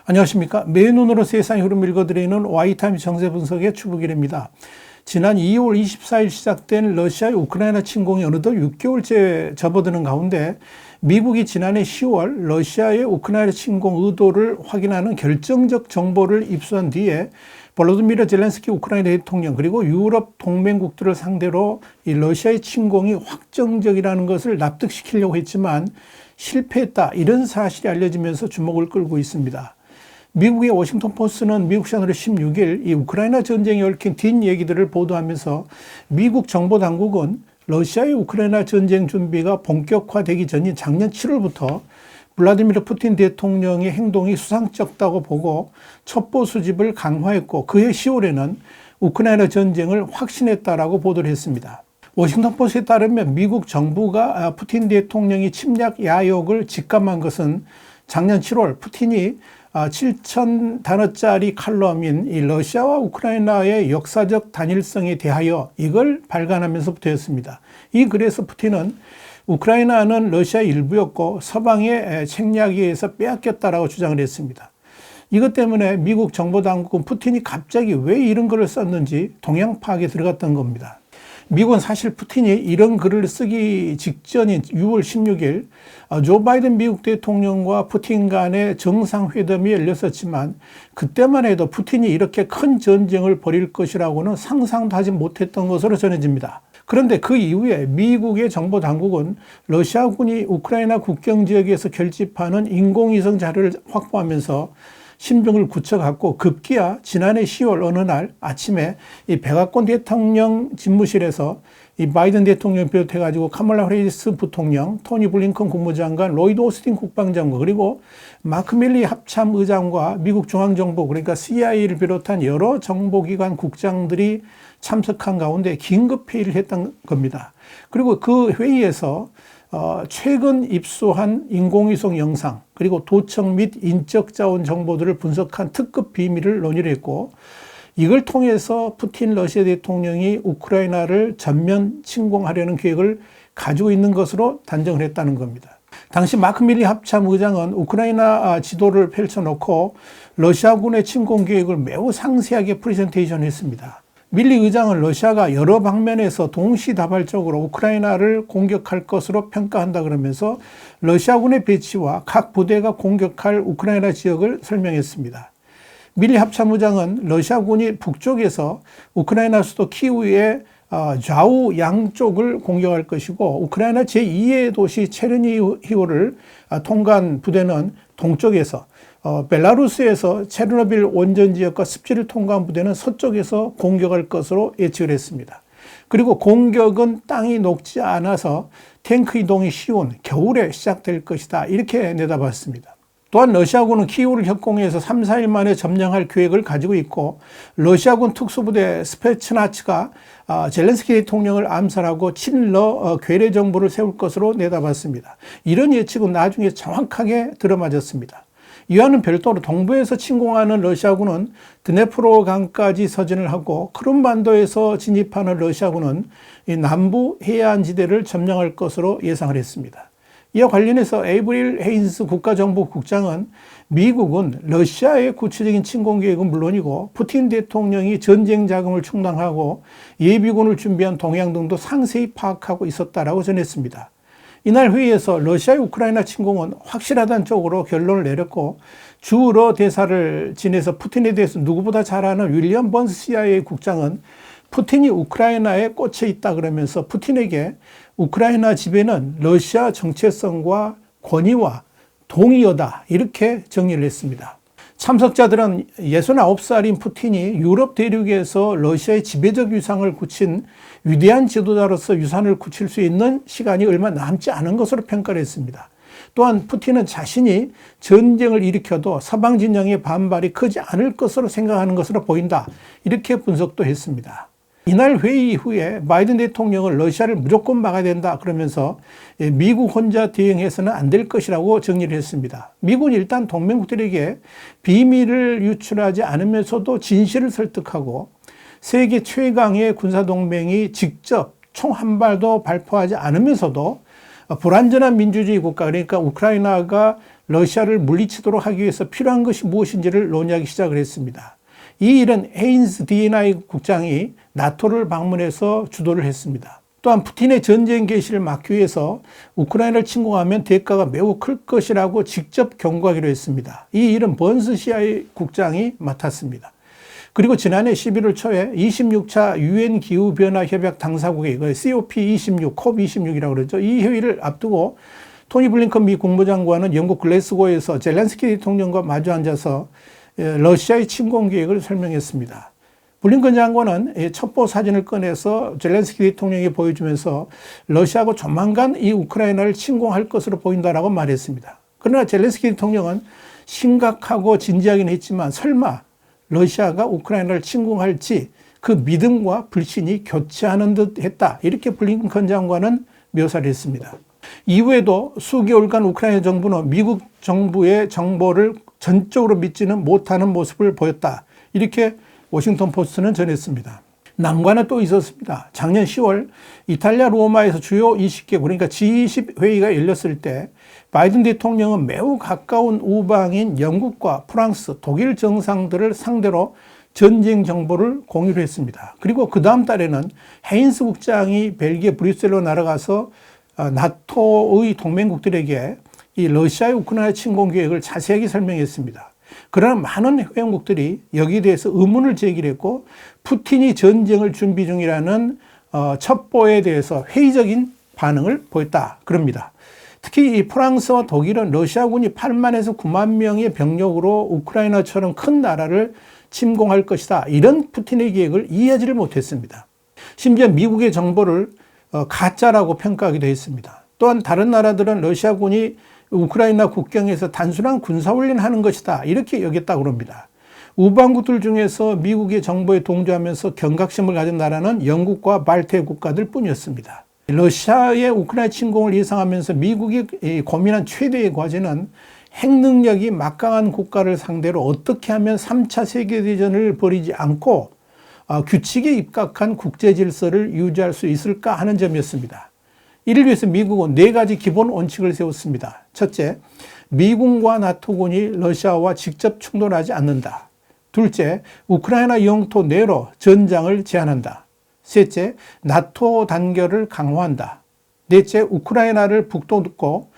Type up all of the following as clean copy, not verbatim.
안녕하십니까. 맨눈으로 세상의 흐름 읽어드리는 와이타임 정세 분석의 추부길입니다. 지난 2월 24일 시작된 러시아의 우크라이나 침공이 어느덧 6개월째 접어드는 가운데 미국이 지난해 10월 러시아의 우크라이나 침공 의도를 확인하는 결정적 정보를 입수한 뒤에 볼로디미르 젤렌스키 우크라이나 대통령 그리고 유럽 동맹국들을 상대로 이 러시아의 침공이 확정적이라는 것을 납득시키려고 했지만 실패했다, 이런 사실이 알려지면서 주목을 끌고 있습니다. 미국의 워싱턴 포스트는 미국 시간으로 16일 이 우크라이나 전쟁에 얽힌 뒷얘기들을 보도하면서 미국 정보 당국은 러시아의 우크라이나 전쟁 준비가 본격화되기 전인 작년 7월부터 블라디미르 푸틴 대통령의 행동이 수상쩍다고 보고 첩보 수집을 강화했고 그해 10월에는 우크라이나 전쟁을 확신했다라고 보도를 했습니다. 워싱턴 포스트에 따르면 미국 정부가 푸틴 대통령이 침략 야욕을 직감한 것은 작년 7월 푸틴이 7,000단어짜리 칼럼인 이 러시아와 우크라이나의 역사적 단일성에 대하여 이걸 발간하면서부터였습니다. 이 글에서 푸틴은 우크라이나는 러시아의 일부였고 서방의 책략에 의해서 빼앗겼다라고 주장을 했습니다. 이것 때문에 미국 정보당국은 푸틴이 갑자기 왜 이런 글을 썼는지 동향 파악에 들어갔던 겁니다. 미국은 사실 푸틴이 이런 글을 쓰기 직전인 6월 16일 조 바이든 미국 대통령과 푸틴 간의 정상회담이 열렸었지만 그때만 해도 푸틴이 이렇게 큰 전쟁을 벌일 것이라고는 상상도 하지 못했던 것으로 전해집니다. 그런데 그 이후에 미국의 정보 당국은 러시아군이 우크라이나 국경 지역에서 결집하는 인공위성 자료를 확보하면서 심증을 굳혀갔고 급기야 지난해 10월 어느 날 아침에 이 백악관 대통령 집무실에서 이 바이든 대통령 비롯해가지고 카멀라 해리스 부통령, 토니 블링컨 국무장관, 로이드 오스틴 국방장관 그리고 마크 밀리 합참의장과 미국 중앙정보 그러니까 CIA를 비롯한 여러 정보기관 국장들이 참석한 가운데 긴급 회의를 했던 겁니다. 그리고 그 회의에서 최근 입수한 인공위성 영상 그리고 도청 및 인적 자원 정보들을 분석한 특급 비밀을 논의를 했고 이걸 통해서 푸틴 러시아 대통령이 우크라이나를 전면 침공하려는 계획을 가지고 있는 것으로 단정을 했다는 겁니다. 당시 마크 밀리 합참 의장은 우크라이나 지도를 펼쳐놓고 러시아군의 침공 계획을 매우 상세하게 프레젠테이션 했습니다. 밀리 의장은 러시아가 여러 방면에서 동시다발적으로 우크라이나를 공격할 것으로 평가한다 그러면서 러시아군의 배치와 각 부대가 공격할 우크라이나 지역을 설명했습니다. 밀리 합참의장은 러시아군이 북쪽에서 우크라이나 수도 키우의 좌우 양쪽을 공격할 것이고 우크라이나 제2의 도시 체르니히우를 통과한 부대는 동쪽에서 벨라루스에서 체르노빌 원전 지역과 습지를 통과한 부대는 서쪽에서 공격할 것으로 예측을 했습니다. 그리고 공격은 땅이 녹지 않아서 탱크 이동이 쉬운 겨울에 시작될 것이다, 이렇게 내다봤습니다. 또한 러시아군은 키이우를 협공해서 3, 4일 만에 점령할 계획을 가지고 있고 러시아군 특수부대 스페츠나츠가 젤렌스키 대통령을 암살하고 친러 괴뢰 정부를 세울 것으로 내다봤습니다. 이런 예측은 나중에 정확하게 들어맞았습니다. 이와는 별도로 동부에서 침공하는 러시아군은 드네프로강까지 서진을 하고 크림반도에서 진입하는 러시아군은 이 남부 해안지대를 점령할 것으로 예상을 했습니다. 이와 관련해서 에이브릴 헤인스 국가정보국장은 미국은 러시아의 구체적인 침공 계획은 물론이고 푸틴 대통령이 전쟁 자금을 충당하고 예비군을 준비한 동향 등도 상세히 파악하고 있었다라고 전했습니다. 이날 회의에서 러시아의 우크라이나 침공은 확실하다는 쪽으로 결론을 내렸고 주러 대사를 지내서 푸틴에 대해서 누구보다 잘 아는 윌리엄 번스 CIA 국장은 푸틴이 우크라이나에 꽂혀 있다 그러면서 푸틴에게 우크라이나 지배는 러시아 정체성과 권위와 동의어다, 이렇게 정리를 했습니다. 참석자들은 69살인 푸틴이 유럽 대륙에서 러시아의 지배적 유산을 굳힌 위대한 지도자로서 유산을 굳힐 수 있는 시간이 얼마 남지 않은 것으로 평가를 했습니다. 또한 푸틴은 자신이 전쟁을 일으켜도 서방 진영의 반발이 크지 않을 것으로 생각하는 것으로 보인다, 이렇게 분석도 했습니다. 이날 회의 이후에 바이든 대통령은 러시아를 무조건 막아야 된다 그러면서 미국 혼자 대응해서는 안 될 것이라고 정리를 했습니다. 미국은 일단 동맹국들에게 비밀을 유출하지 않으면서도 진실을 설득하고 세계 최강의 군사동맹이 직접 총 한 발도 발포하지 않으면서도 불완전한 민주주의 국가, 그러니까 우크라이나가 러시아를 물리치도록 하기 위해서 필요한 것이 무엇인지를 논의하기 시작을 했습니다. 이 일은 헤인스 D&I 국장이 나토를 방문해서 주도를 했습니다. 또한 푸틴의 전쟁 개시를 막기 위해서 우크라이나를 침공하면 대가가 매우 클 것이라고 직접 경고하기로 했습니다. 이 일은 번스 CIA 국장이 맡았습니다. 그리고 지난해 11월 초에 26차 유엔 기후변화협약 당사국의 COP26, COP26이라고 그러죠. 이 회의를 앞두고 토니 블링컨 미 국무장관은 영국 글래스고에서 젤렌스키 대통령과 마주 앉아서 러시아의 침공 계획을 설명했습니다. 블링컨 장관은 첩보 사진을 꺼내서 젤렌스키 대통령에게 보여주면서 러시아가 조만간 이 우크라이나를 침공할 것으로 보인다라고 말했습니다. 그러나 젤렌스키 대통령은 심각하고 진지하긴 했지만 설마 러시아가 우크라이나를 침공할지 그 믿음과 불신이 교차하는 듯 했다. 이렇게 블링컨 장관은 묘사를 했습니다. 이후에도 수개월간 우크라이나 정부는 미국 정부의 정보를 전적으로 믿지는 못하는 모습을 보였다. 이렇게 워싱턴 포스트는 전했습니다. 난관은 또 있었습니다. 작년 10월 이탈리아 로마에서 주요 20개국 그러니까 G20 회의가 열렸을 때 바이든 대통령은 매우 가까운 우방인 영국과 프랑스, 독일 정상들을 상대로 전쟁 정보를 공유를 했습니다. 그리고 그 다음 달에는 헤인스 국장이 벨기에 브뤼셀로 날아가서 나토의 동맹국들에게 이 러시아의 우크라이나 침공 계획을 자세하게 설명했습니다. 그러나 많은 회원국들이 여기에 대해서 의문을 제기했고 푸틴이 전쟁을 준비 중이라는 첩보에 대해서 회의적인 반응을 보였다 그럽니다. 특히 이 프랑스와 독일은 러시아군이 8만에서 9만 명의 병력으로 우크라이나처럼 큰 나라를 침공할 것이다. 이런 푸틴의 계획을 이해하지를 못했습니다. 심지어 미국의 정보를 가짜라고 평가하기도 했습니다. 또한 다른 나라들은 러시아군이 우크라이나 국경에서 단순한 군사훈련하는 것이다. 이렇게 여겼다고 합니다. 우방국들 중에서 미국의 정보에 동조하면서 경각심을 가진 나라는 영국과 발트해 국가들 뿐이었습니다. 러시아의 우크라이나 침공을 예상하면서 미국이 고민한 최대의 과제는 핵능력이 막강한 국가를 상대로 어떻게 하면 3차 세계대전을 벌이지 않고 규칙에 입각한 국제 질서를 유지할 수 있을까 하는 점이었습니다. 이를 위해서 미국은 4가지 기본 원칙을 세웠습니다. 첫째, 미군과 나토군이 러시아와 직접 충돌하지 않는다. 둘째, 우크라이나 영토 내로 전장을 제한한다. 셋째, 나토 단결을 강화한다. 넷째, 우크라이나를 북돋고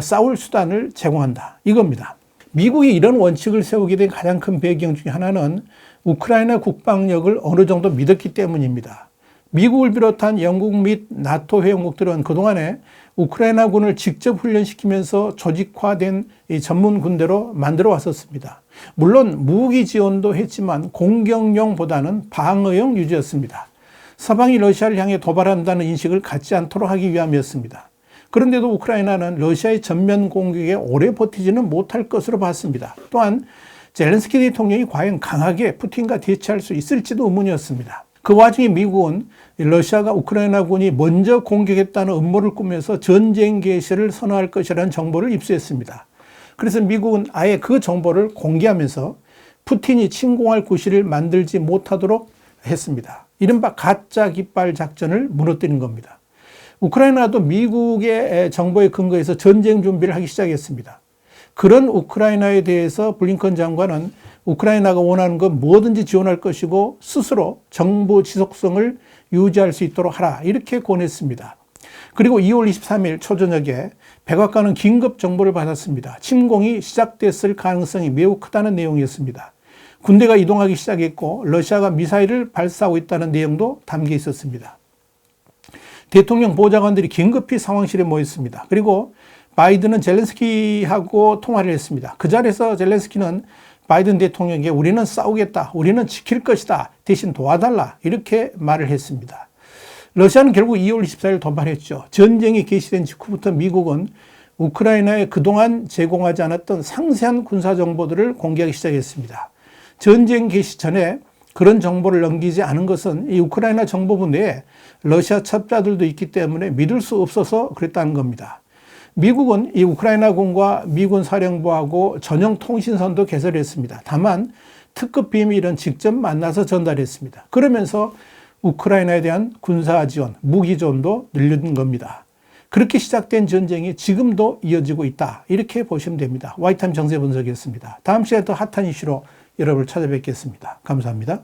싸울 수단을 제공한다. 이겁니다. 미국이 이런 원칙을 세우게 된 가장 큰 배경 중에 하나는 우크라이나 국방력을 어느 정도 믿었기 때문입니다. 미국을 비롯한 영국 및 나토 회원국들은 그동안에 우크라이나군을 직접 훈련시키면서 조직화된 전문 군대로 만들어 왔었습니다. 물론 무기 지원도 했지만 공격용보다는 방어용 유지였습니다. 서방이 러시아를 향해 도발한다는 인식을 갖지 않도록 하기 위함이었습니다. 그런데도 우크라이나는 러시아의 전면 공격에 오래 버티지는 못할 것으로 봤습니다. 또한 젤렌스키 대통령이 과연 강하게 푸틴과 대치할 수 있을지도 의문이었습니다. 그 와중에 미국은 러시아가 우크라이나군이 먼저 공격했다는 음모를 꾸면서 전쟁 개시를 선언할 것이라는 정보를 입수했습니다. 그래서 미국은 아예 그 정보를 공개하면서 푸틴이 침공할 구실을 만들지 못하도록 했습니다. 이른바 가짜 깃발 작전을 무너뜨린 겁니다. 우크라이나도 미국의 정보에 근거해서 전쟁 준비를 하기 시작했습니다. 그런 우크라이나에 대해서 블링컨 장관은 우크라이나가 원하는 건 뭐든지 지원할 것이고 스스로 정부 지속성을 유지할 수 있도록 하라 이렇게 권했습니다. 그리고 2월 23일 초저녁에 백악관은 긴급 정보를 받았습니다. 침공이 시작됐을 가능성이 매우 크다는 내용이었습니다. 군대가 이동하기 시작했고 러시아가 미사일을 발사하고 있다는 내용도 담겨 있었습니다. 대통령 보좌관들이 긴급히 상황실에 모였습니다. 그리고 바이든은 젤렌스키하고 통화를 했습니다. 그 자리에서 젤렌스키는 바이든 대통령에게 우리는 싸우겠다, 우리는 지킬 것이다, 대신 도와달라 이렇게 말을 했습니다. 러시아는 결국 2월 24일 도발했죠. 전쟁이 개시된 직후부터 미국은 우크라이나에 그동안 제공하지 않았던 상세한 군사 정보들을 공개하기 시작했습니다. 전쟁 개시 전에 그런 정보를 넘기지 않은 것은 이 우크라이나 정보부 내에 러시아 첩자들도 있기 때문에 믿을 수 없어서 그랬다는 겁니다. 미국은 이 우크라이나군과 미군 사령부하고 전용 통신선도 개설했습니다. 다만 특급 비밀은 직접 만나서 전달했습니다. 그러면서 우크라이나에 대한 군사 지원, 무기 지원도 늘린 겁니다. 그렇게 시작된 전쟁이 지금도 이어지고 있다. 이렇게 보시면 됩니다. 와이타임 정세 분석이었습니다. 다음 시간에 더 핫한 이슈로 여러분을 찾아뵙겠습니다. 감사합니다.